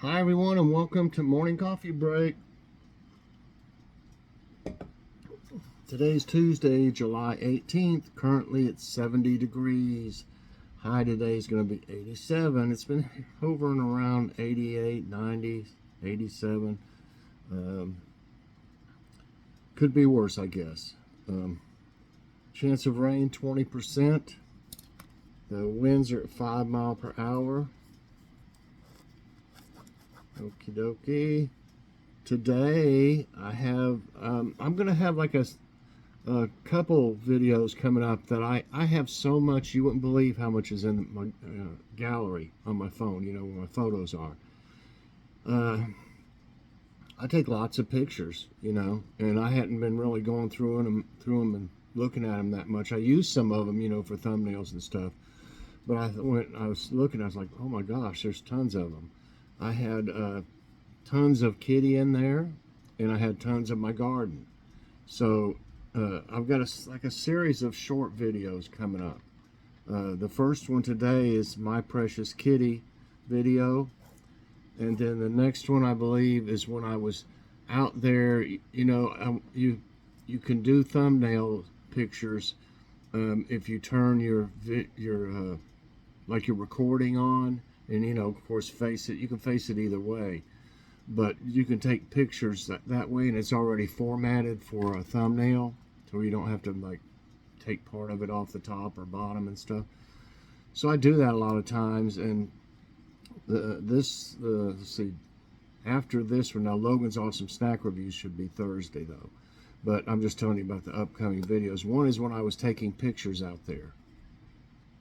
Hi everyone, and welcome to Morning Coffee Break. Today's Tuesday, July 18th. Currently it's 70 degrees. High today is going to be 87. It's been hovering around 88, 90, 87. Could be worse, I guess. Chance of rain, 20%. The winds are at 5 miles per hour. Okie dokie. Today I have I'm gonna have like a couple videos coming up that I have so much you wouldn't believe how much is in my gallery on my phone, you know, where my photos are. I take lots of pictures, you know, and I hadn't been really going through them and looking at them that much. I use some of them, you know, for thumbnails and stuff, but I was looking, I was like, oh my gosh, there's tons of them. I had tons of kitty in there, and I had tons of my garden. So I've got a series of short videos coming up. The first one today is my precious kitty video, and then the next one I believe is when I was out there. You know, you can do thumbnail pictures if you turn your like your recording on. And, you know, of course, you can face it either way, but you can take pictures that way, and it's already formatted for a thumbnail, so you don't have to like take part of it off the top or bottom and stuff. So I do that a lot of times, and let's see, after this one, now Logan's Awesome Snack Reviews should be Thursday though, but I'm just telling you about the upcoming videos. One is when I was taking pictures out there,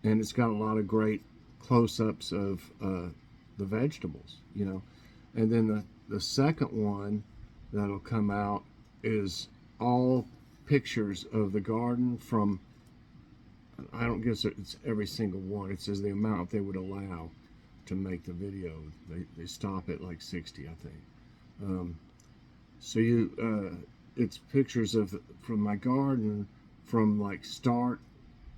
and it's got a lot of great close-ups of the vegetables, you know. And then the second one that'll come out is all pictures of the garden from, I don't guess it's every single one, it says the amount they would allow to make the video. They stop at like 60, I think. So it's pictures from my garden from like start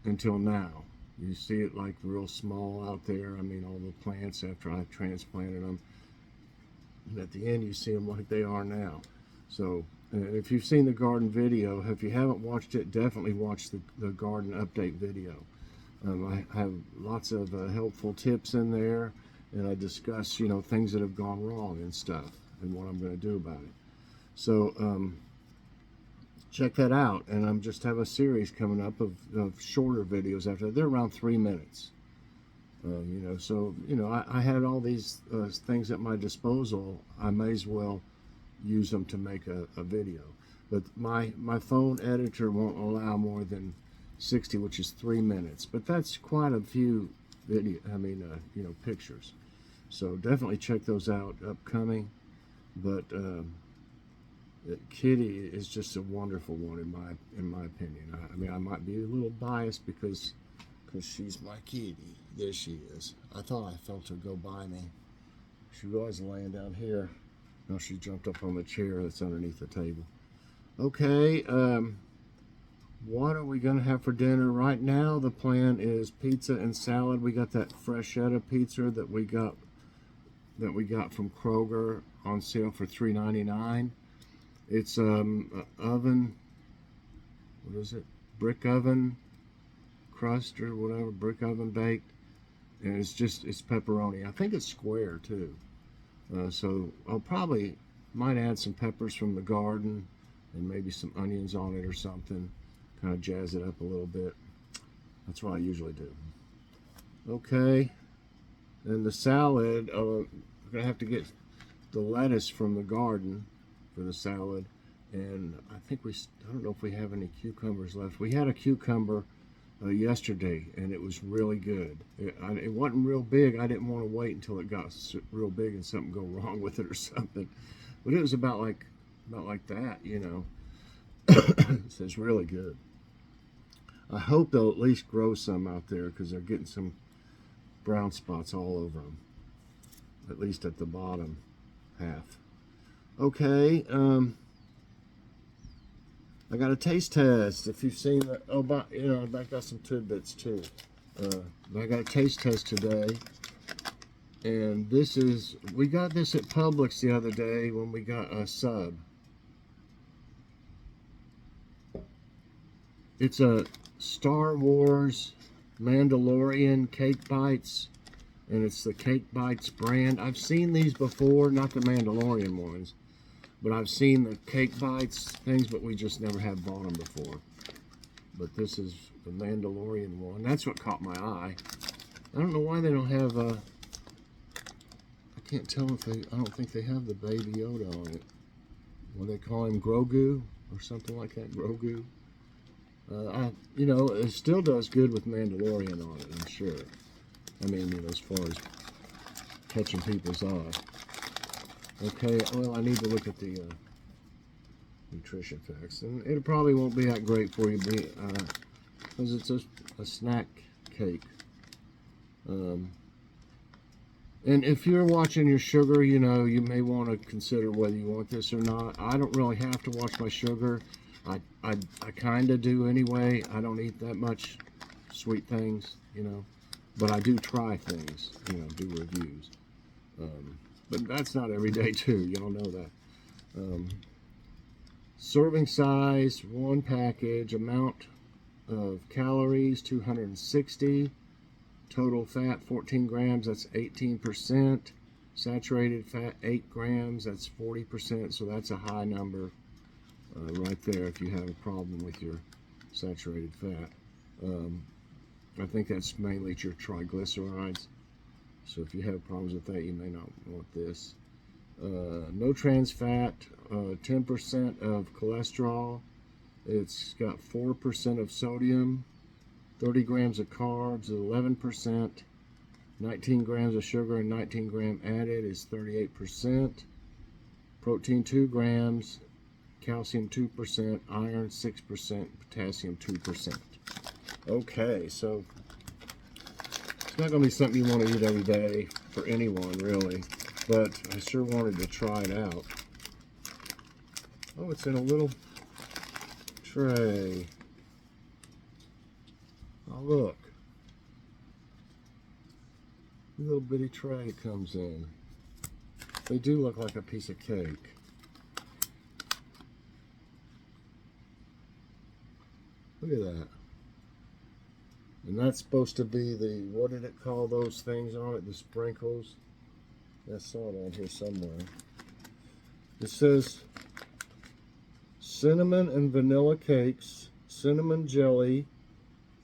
until now. You see it like real small out there. I mean, all the plants after I transplanted them. And at the end, you see them like they are now. So if you've seen the garden video, if you haven't watched it, definitely watch the garden update video. I have lots of helpful tips in there, and I discuss, you know, things that have gone wrong and stuff and what I'm going to do about it. So check that out, and I'm just have a series coming up of shorter videos after that. They're around 3 minutes. You know, so, you know, I had all these things at my disposal. I may as well use them to make a video. But my phone editor won't allow more than 60, which is 3 minutes. But that's quite a few you know, pictures. So definitely check those out upcoming. But Kitty is just a wonderful one in my opinion. I mean, I might be a little biased because she's my kitty. There she is. I thought I felt her go by me. She was laying down here. Now she jumped up on the chair that's underneath the table. Okay, what are we gonna have for dinner right now? The plan is pizza and salad. We got that freshetta pizza that we got from Kroger on sale for $3.99. It's oven, what is it, brick oven crust or whatever, brick oven baked, and it's pepperoni. I think it's square too. So I'll might add some peppers from the garden and maybe some onions on it or something, kind of jazz it up a little bit. That's what I usually do. Okay, and the salad, we're gonna have to get the lettuce from the garden for the salad, and I think I don't know if we have any cucumbers left. We had a cucumber yesterday, and it was really good. It wasn't real big. I didn't want to wait until it got real big and something go wrong with it or something, but it was about like that, you know. So it's really good. I hope they'll at least grow some out there, because they're getting some brown spots all over them, at least at the bottom half. Okay, I got a taste test. If you've seen that, you know, I got some tidbits too. I got a taste test today And this is, we got this at Publix the other day when we got a sub. It's a Star Wars Mandalorian Cake Bites, and it's the Cake Bites brand. I've seen these before, not the Mandalorian ones, but I've seen the Cake Bites things, but we just never have bought them before. But this is the Mandalorian one. That's what caught my eye. I don't know why they don't have I can't tell if they, I don't think they have the Baby Yoda on it. What they call him, Grogu or something like that, Grogu. You know, it still does good with Mandalorian on it, I'm sure. I mean, you know, as far as catching people's eye. Okay, well, I need to look at the nutrition facts, and it probably won't be that great for you, because it's a snack cake. And if you're watching your sugar, you know, you may want to consider whether you want this or not. I don't really have to watch my sugar. I kind of do anyway. I don't eat that much sweet things, you know, but I do try things, you know, do reviews. But that's not every day too, y'all know that. Serving size, 1 package, amount of calories, 260. Total fat, 14 grams, that's 18%. Saturated fat, 8 grams, that's 40%, so that's a high number right there if you have a problem with your saturated fat. I think that's mainly your triglycerides. So if you have problems with that, you may not want this. No trans fat, 10% of cholesterol. It's got 4% of sodium, 30 grams of carbs, 11%, 19 grams of sugar and 19 gram added is 38%. Protein 2 grams, calcium 2%, iron 6%, potassium 2%. Okay, so it's not going to be something you want to eat every day for anyone, really, but I sure wanted to try it out. Oh, it's in a little tray. Oh, look. A little bitty tray comes in. They do look like a piece of cake. Look at that. And that's supposed to be the, what did it call those things on it? The sprinkles? I saw it on here somewhere. It says cinnamon and vanilla cakes, cinnamon jelly,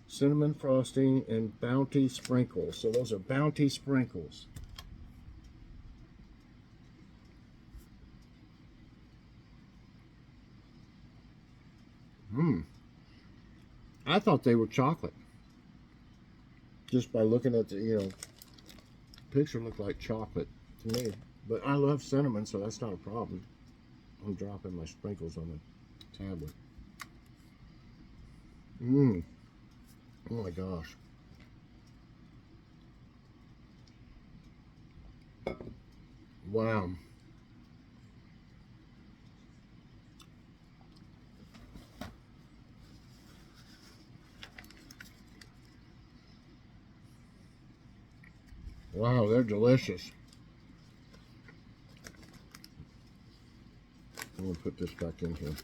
cinnamon frosting, and bounty sprinkles. So those are bounty sprinkles. I thought they were chocolate. Just by looking at the, you know, picture looked like chocolate to me. But I love cinnamon, so that's not a problem. I'm dropping my sprinkles on the tablet. Oh my gosh. Wow. Wow, they're delicious. I'm going to put this back in here.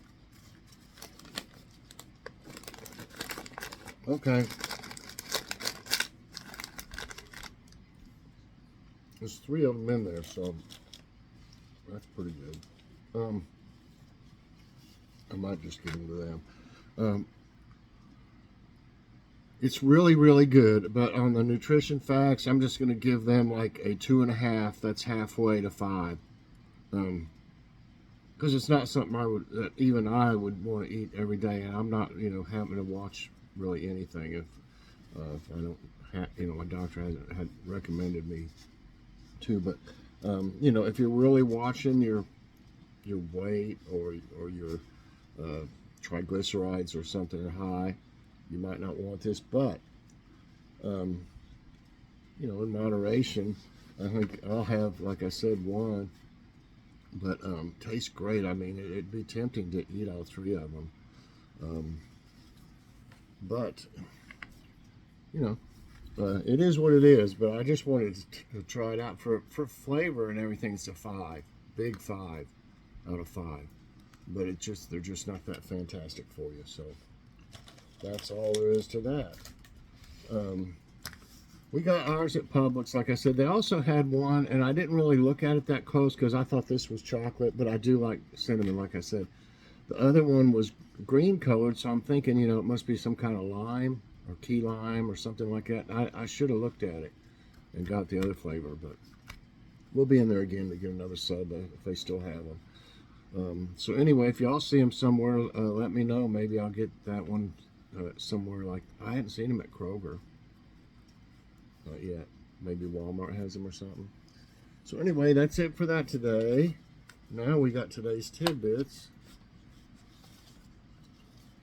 Okay. There's 3 of them in there, so that's pretty good. I might just give them to them. It's really, really good, but on the nutrition facts, I'm just going to give them like a 2.5. That's halfway to 5. Because it's not something that even I would want to eat every day, and I'm not, you know, having to watch really anything if I don't have, you know, my doctor had recommended me to. But you know, if you're really watching your weight or your triglycerides or something high, you might not want this. But you know, in moderation, I think I'll have, like I said, 1. But tastes great. I mean, it'd be tempting to eat all 3 of them. But you know, It is what it is, but I just wanted to try it out for flavor and everything. It's a 5, big 5 out of 5. But they're just not that fantastic for you. So that's all there is to that. We got ours at Publix, like I said. They also had one, and I didn't really look at it that close because I thought this was chocolate, but I do like cinnamon, like I said. The other one was green colored, so I'm thinking, it must be some kind of lime or key lime or something like that. I should have looked at it and got the other flavor, but we'll be in there again to get another sub if they still have them. So anyway, if y'all see them somewhere, let me know. Maybe I'll get that one somewhere. Like, I hadn't seen them at Kroger. Not yet. Maybe Walmart has them or something. So anyway, that's it for that today. Now we got today's tidbits.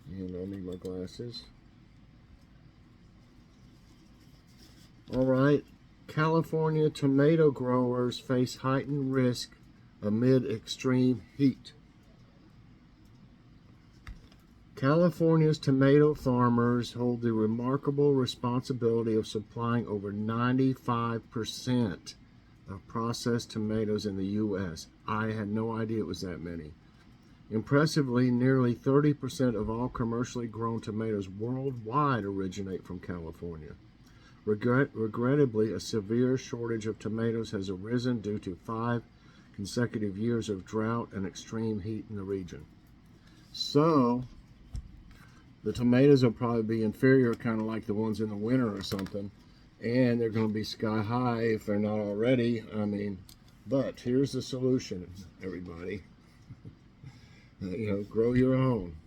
And I need my glasses. All right. California tomato growers face heightened risk amid extreme heat. California's tomato farmers hold the remarkable responsibility of supplying over 95% of processed tomatoes in the U.S. I had no idea it was that many. Impressively, nearly 30% of all commercially grown tomatoes worldwide originate from California. Regrettably, a severe shortage of tomatoes has arisen due to 5 consecutive years of drought and extreme heat in the region. So, the tomatoes will probably be inferior, kind of like the ones in the winter or something. And they're going to be sky high if they're not already. But here's the solution, everybody. Grow your own.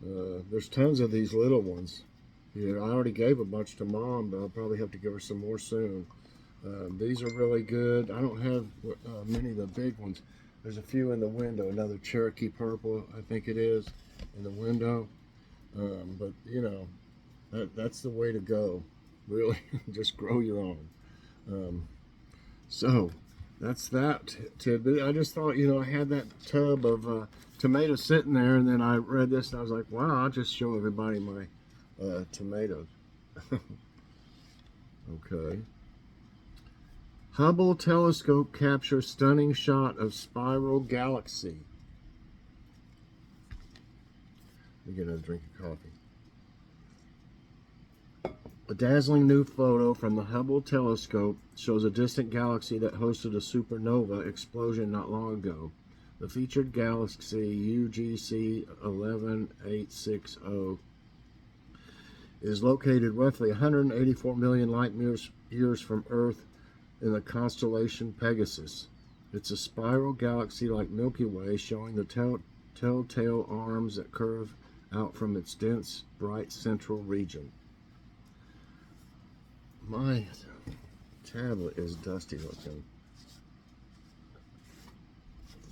There's tons of these little ones. I already gave a bunch to Mom, but I'll probably have to give her some more soon. These are really good. I don't have many of the big ones. There's a few in the window. Another Cherokee Purple, I think it is, in the window. But, that's the way to go. Really, just grow your own. So, that's that tidbit. I just thought, I had that tub of tomatoes sitting there, and then I read this, and I was like, wow, I'll just show everybody my tomatoes. Okay. Hubble telescope captures stunning shot of spiral galaxy. Let me get another drink of coffee. A dazzling new photo from the Hubble telescope shows a distant galaxy that hosted a supernova explosion not long ago. The featured galaxy, UGC 11860, is located roughly 184 million light years from Earth in the constellation Pegasus. It's a spiral galaxy like Milky Way, showing the telltale arms that curve out from its dense, bright central region. My tablet is dusty looking.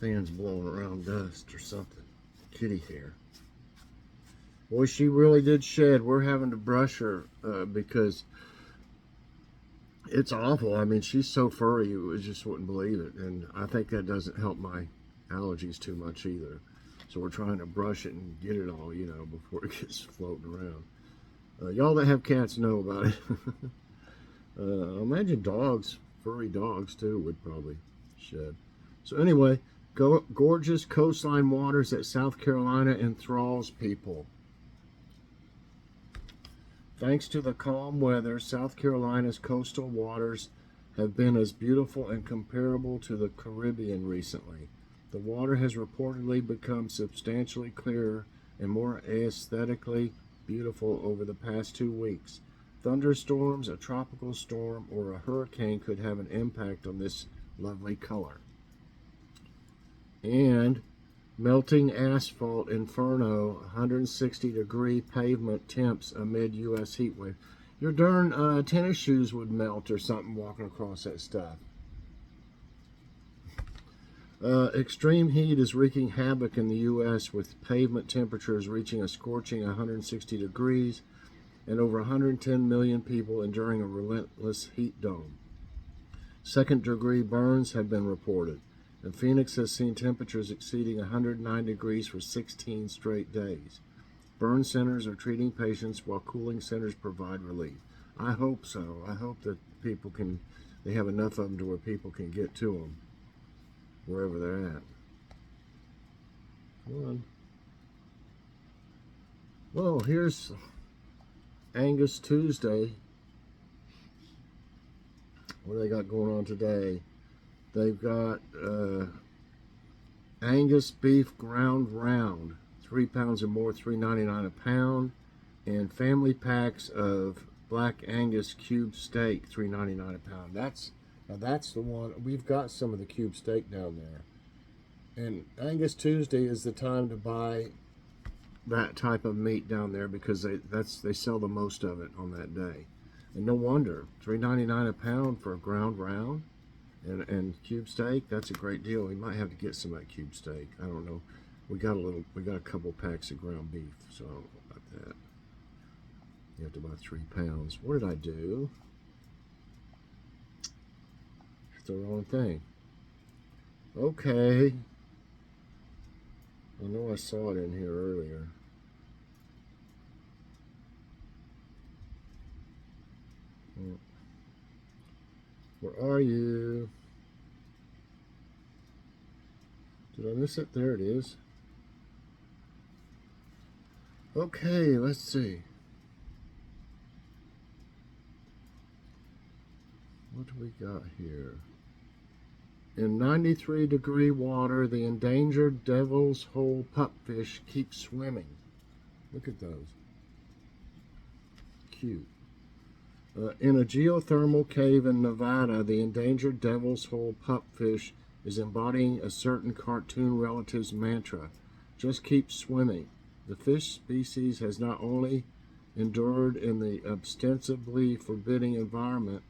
Fan's blowing around dust or something. Kitty hair. Boy, she really did shed. We're having to brush her because it's awful. She's so furry, you just wouldn't believe it. And I think that doesn't help my allergies too much either. So we're trying to brush it and get it all, before it gets floating around. Y'all that have cats know about it. I imagine dogs, furry dogs too, would probably shed. So anyway, gorgeous coastline waters at South Carolina enthralls people. Thanks to the calm weather, South Carolina's coastal waters have been as beautiful and comparable to the Caribbean recently. The water has reportedly become substantially clearer and more aesthetically beautiful over the past 2 weeks. Thunderstorms, a tropical storm, or a hurricane could have an impact on this lovely color. And melting asphalt, Inferno, 160-degree pavement temps amid U.S. heat wave. Your darn tennis shoes would melt or something walking across that stuff. Extreme heat is wreaking havoc in the U.S. with pavement temperatures reaching a scorching 160 degrees and over 110 million people enduring a relentless heat dome. Second-degree burns have been reported, and Phoenix has seen temperatures exceeding 109 degrees for 16 straight days. Burn centers are treating patients while cooling centers provide relief. I hope so. I hope that people can, they have enough of them to where people can get to them wherever they're at. Come on. Well, here's Angus Tuesday. What do they got going on today? They've got Angus beef ground round, 3 pounds or more, $3.99 a pound, and family packs of black Angus cube steak, $3.99 a pound. That's the one. We've got some of the cube steak down there, and Angus Tuesday is the time to buy that type of meat down there because they sell the most of it on that day. And no wonder, $3.99 a pound for a ground round and cube steak. That's a great deal. We might have to get some of that cube steak. I don't know. We got a couple packs of ground beef, so I don't know about that. You have to buy 3 pounds. What did I do? It's the wrong thing. Okay. I know I saw it in here earlier. Where are you? Did I miss it? There it is. Okay, let's see. What do we got here? In 93-degree water, the endangered devil's hole pupfish keeps swimming. Look at those. Cute. In a geothermal cave in Nevada, the endangered devil's hole pupfish is embodying a certain cartoon relative's mantra. Just keep swimming. The fish species has not only endured in the ostensibly forbidding environment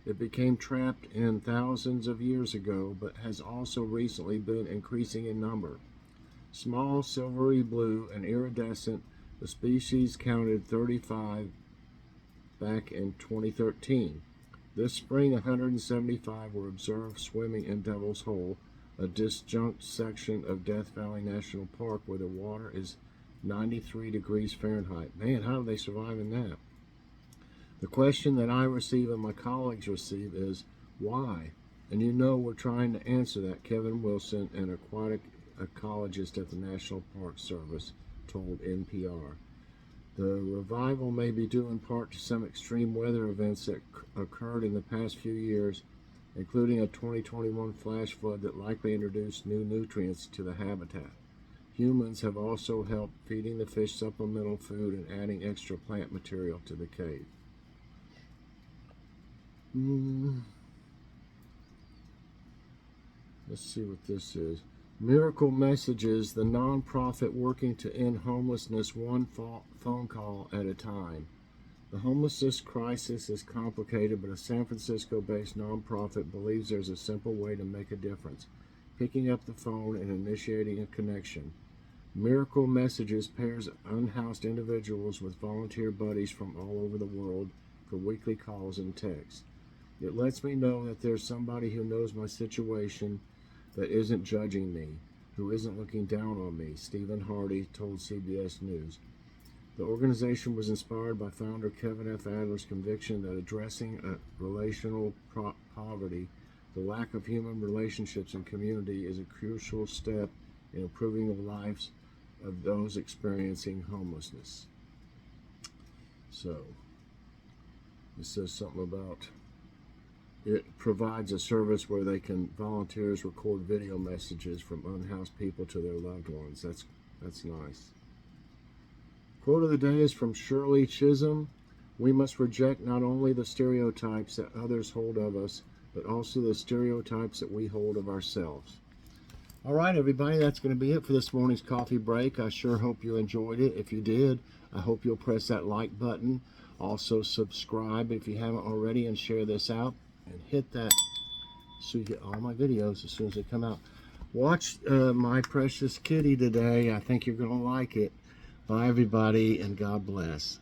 it became trapped in thousands of years ago, but has also recently been increasing in number. Small, silvery blue, and iridescent, the species counted 35 back in 2013. This spring, 175 were observed swimming in Devil's Hole, a disjunct section of Death Valley National Park where the water is 93 degrees Fahrenheit. Man, how do they survive in that? The question that I receive and my colleagues receive is, why? And you know we're trying to answer that. Kevin Wilson, an aquatic ecologist at the National Park Service, told NPR. The revival may be due in part to some extreme weather events that occurred in the past few years, including a 2021 flash flood that likely introduced new nutrients to the habitat. Humans have also helped feeding the fish supplemental food and adding extra plant material to the cave. Let's see what this is. Miracle Messages, the nonprofit working to end homelessness one phone call at a time. The homelessness crisis is complicated, but a San Francisco-based nonprofit believes there's a simple way to make a difference: picking up the phone and initiating a connection. Miracle Messages pairs unhoused individuals with volunteer buddies from all over the world for weekly calls and texts. It lets me know that there's somebody who knows my situation, that isn't judging me, who isn't looking down on me, Stephen Hardy told CBS News. The organization was inspired by founder Kevin F. Adler's conviction that addressing relational poverty, the lack of human relationships in community, is a crucial step in improving the lives of those experiencing homelessness. So, it says something about it provides a service where volunteers record video messages from unhoused people to their loved ones. That's nice. Quote of the day is from Shirley Chisholm. We must reject not only the stereotypes that others hold of us, but also the stereotypes that we hold of ourselves. All right, everybody, that's going to be it for this morning's coffee break. I sure hope you enjoyed it. If you did, I hope you'll press that like button. Also, subscribe if you haven't already, and share this out. And hit that so you get all my videos as soon as they come out. Watch My Precious Kitty today. I think you're going to like it. Bye, everybody, and God bless.